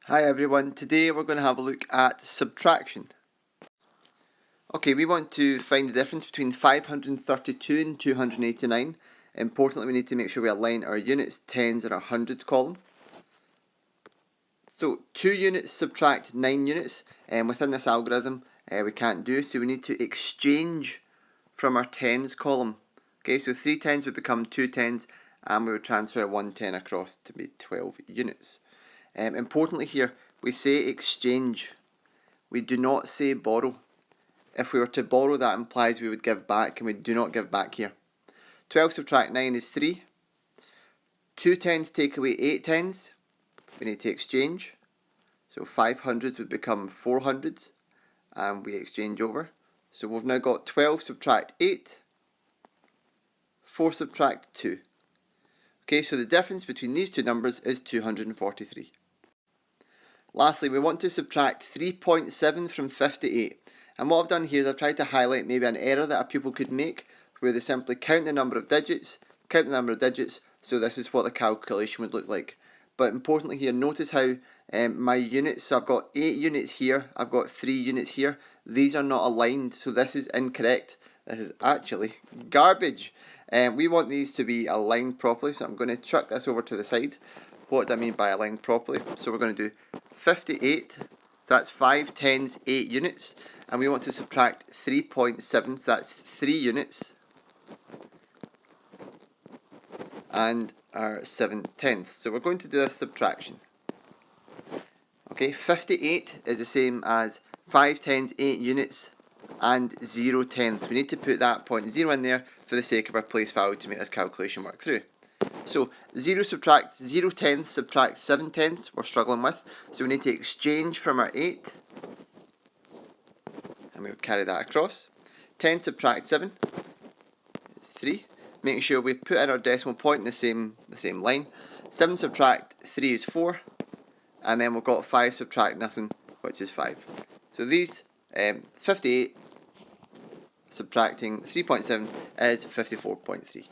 Hi everyone, today we're going to have a look at subtraction. Okay, we want to find the difference between 532 and 289. Importantly, we need to make sure we align our units, tens and our hundreds column. So 2 units subtract 9 units, and within this algorithm we can't do, so we need to exchange from our tens column. Okay, so 3 tens would become 2 tens, and we would transfer 1 10 across to be 12 units. Importantly here, we say exchange. We do not say borrow. If we were to borrow, that implies we would give back, and we do not give back here. 12 subtract 9 is 3. 2 tens take away 8 tens. We need to exchange. So 500s would become 400s, and we exchange over. So we've now got 12 subtract 8, 4 subtract 2. Okay, so the difference between these two numbers is 243. Lastly, we want to subtract 3.7 from 58. And what I've done here is I've tried to highlight maybe an error that a pupil could make where they simply count the number of digits, so this is what the calculation would look like. But importantly here, notice how my units, so I've got 8 units here, I've got 3 units here, these are not aligned, so this is incorrect. This is actually garbage. We want these to be aligned properly, so I'm going to chuck this over to the side. What do I mean by aligned properly? So we're going to do 58, so that's 5 tens, 8 units, and we want to subtract 3.7, so that's 3 units, and our 7 tenths. So we're going to do a subtraction. Okay, 58 is the same as 5 tens, 8 units, and 0 tenths. We need to put that 0.0 in there for the sake of our place value to make this calculation work through. So 0 subtracts 0 tenths subtracts 7 tenths, we're struggling with. So we need to exchange from our 8, and we would carry that across. 10 subtract 7 is 3. Making sure we put in our decimal point in the same line. 7 subtract 3 is 4. And then we've got 5 subtract nothing, which is 5. So these 58 subtracting 3.7 is 54.3.